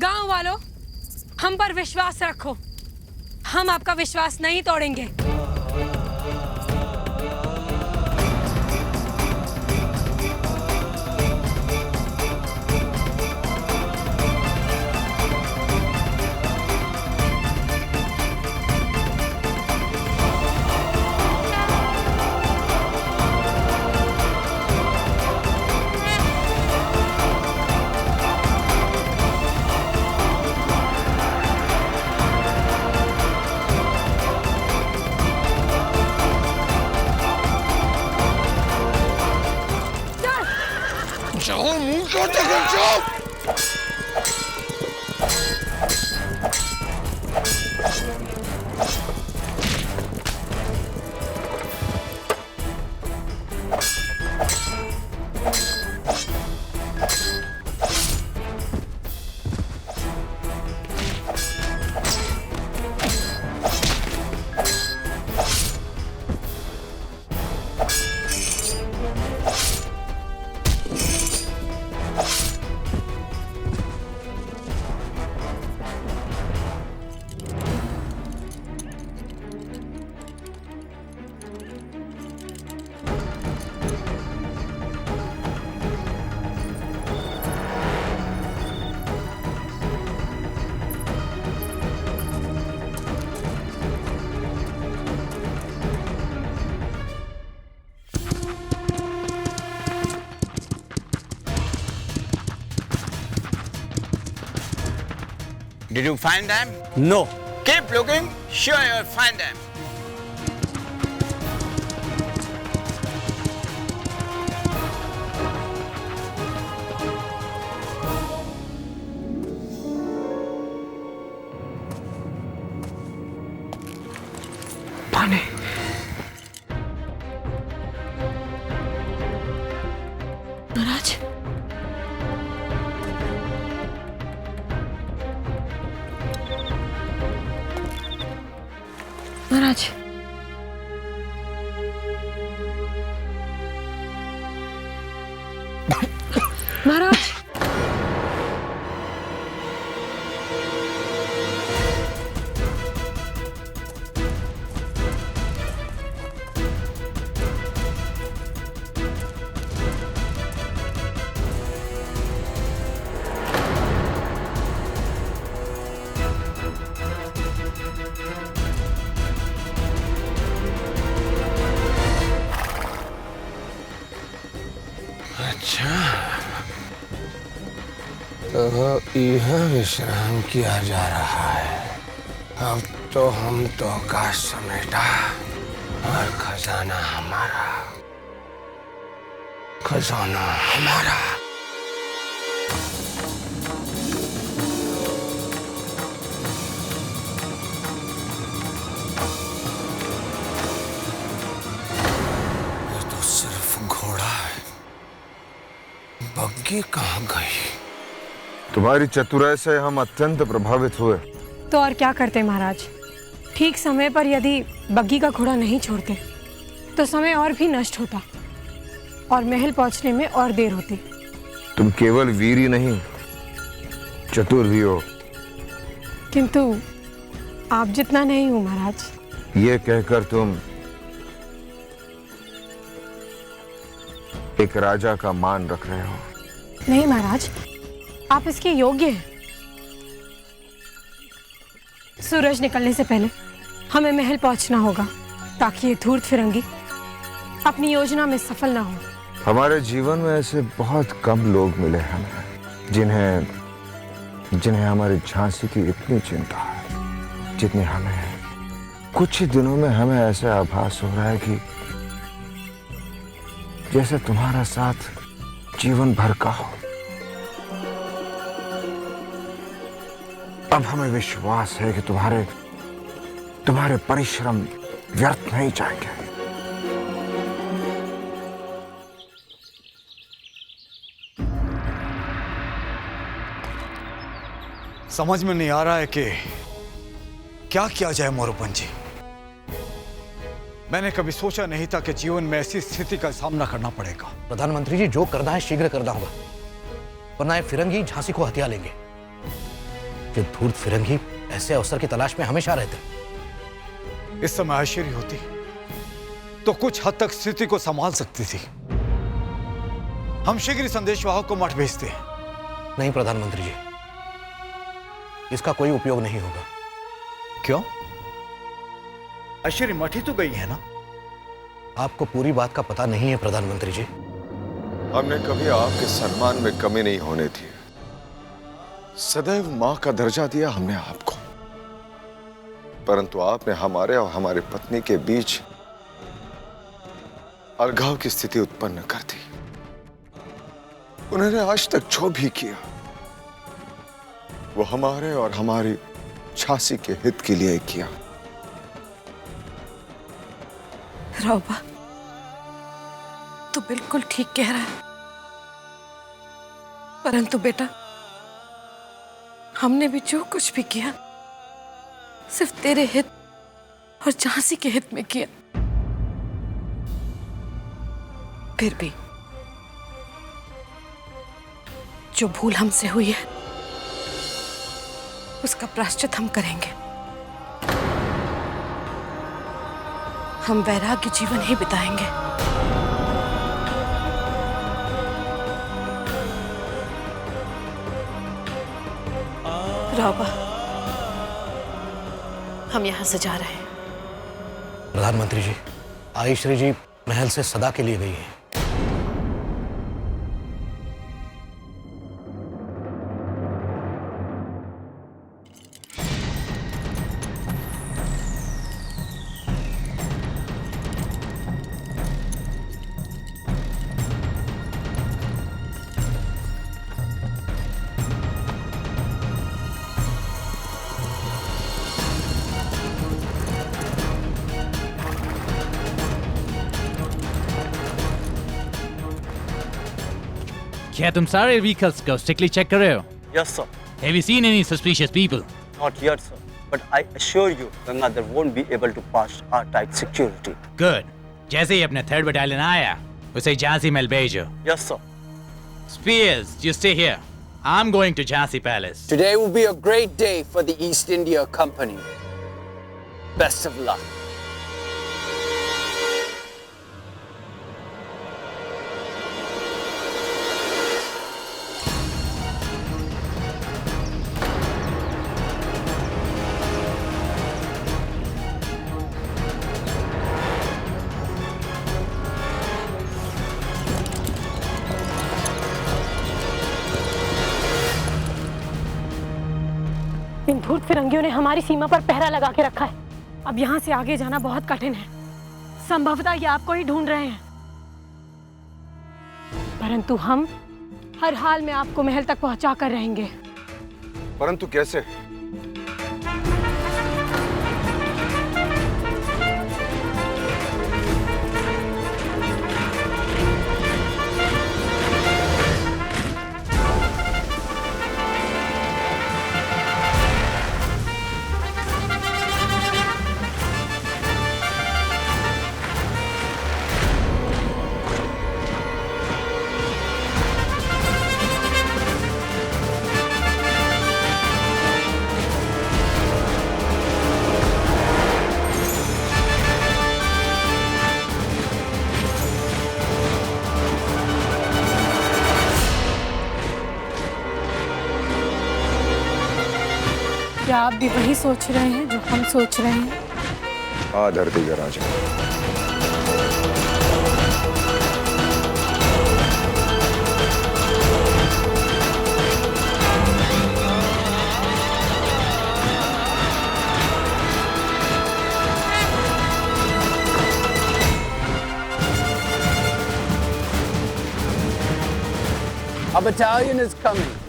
गांव वालों, हम पर विश्वास रखो, हम आपका विश्वास नहीं तोड़ेंगे। Did you find them? No. Keep looking. Sure you'll find them. पानी। महाराज, महाराज, महाराज, तो यह विश्राम किया जा रहा है। अब तो हम तो का समेटा और खजाना हमारा, खजाना हमारा। ये तो सिर्फ घोड़ा है, बग्गी कहाँ गई? तुम्हारी चतुराई से हम अत्यंत प्रभावित हुए। तो और क्या करते महाराज, ठीक समय पर यदि बग्गी का घोड़ा नहीं छोड़ते तो समय और भी नष्ट होता और महल पहुंचने में और देर होती। तुम केवल वीर ही नहीं, चतुर भी हो। किंतु आप जितना नहीं हो महाराज। ये कहकर तुम एक राजा का मान रख रहे हो। नहीं महाराज, आप इसके योग्य हैं। सूरज निकलने से पहले हमें महल पहुंचना होगा ताकि ये धूर्त फिरंगी अपनी योजना में सफल ना हो। हमारे जीवन में ऐसे बहुत कम लोग मिले हमें जिन्हें हमारी झांसी की इतनी चिंता है जितनी हमें है। कुछ ही दिनों में हमें ऐसा आभास हो रहा है कि जैसे तुम्हारा साथ जीवन भर का हो। अब हमें विश्वास है कि तुम्हारे परिश्रम व्यर्थ नहीं जाएंगे। समझ में नहीं आ रहा है कि क्या किया जाए मोरोपंत जी। मैंने कभी सोचा नहीं था कि जीवन में ऐसी स्थिति का सामना करना पड़ेगा। प्रधानमंत्री जी, जो करना है शीघ्र करना होगा, वरना ये फिरंगी झांसी को हथिया लेंगे। ये धूर्त फिरंगी ऐसे अवसर की तलाश में हमेशा रहते। इस समय ऐश्वर्य होती तो कुछ हद तक स्थिति को संभाल सकती थी। हम शीघ्र ही संदेशवाहक को मठ भेजते। नहीं प्रधानमंत्री जी, इसका कोई उपयोग नहीं होगा। क्यों? ऐश्वर्य मठ ही तो गई है ना। आपको पूरी बात का पता नहीं है प्रधानमंत्री जी। हमने कभी आपके सम्मान में कमी नहीं होने दी। सदैव मां का दर्जा दिया हमने आपको, परंतु आपने हमारे और हमारी पत्नी के बीच अलगाव की स्थिति उत्पन्न कर दी। उन्होंने आज तक जो भी किया वो हमारे और हमारी झांसी के हित के लिए किया। रावबा तू बिल्कुल ठीक कह रहा है, परंतु बेटा हमने भी जो कुछ भी किया सिर्फ तेरे हित और झांसी के हित में किया। फिर भी जो भूल हमसे हुई है उसका प्रायश्चित हम करेंगे। हम वैराग्य जीवन ही बिताएंगे। रावबा हम यहां से जा रहे हैं। प्रधानमंत्री जी, आयुश्री जी महल से सदा के लिए गई है। क्या तुम सारे व्हीकल्स को स्ट्रिक्टली चेक कर रहे हो? Yes, sir. Have you seen any suspicious people? Not yet, sir. But I assure you, Gangadhar won't be able to pass our tight security. Good. जैसे ही अपना 3rd battalion आया, उसे झांसी महल भेजो। Yes, sir. Spears, you stay here. I'm going to Jhansi Palace. Today will be a great day for the East India Company. Best of luck. इन धूर्त फिरंगियों ने हमारी सीमा पर पहरा लगा के रखा है। अब यहाँ से आगे जाना बहुत कठिन है। संभवतः ये आपको ही ढूंढ रहे हैं, परंतु हम हर हाल में आपको महल तक पहुंचा कर रहेंगे। परंतु कैसे? क्या आप भी वही सोच रहे हैं जो हम सोच रहे हैं? आ धरती का राजा। A battalion is coming.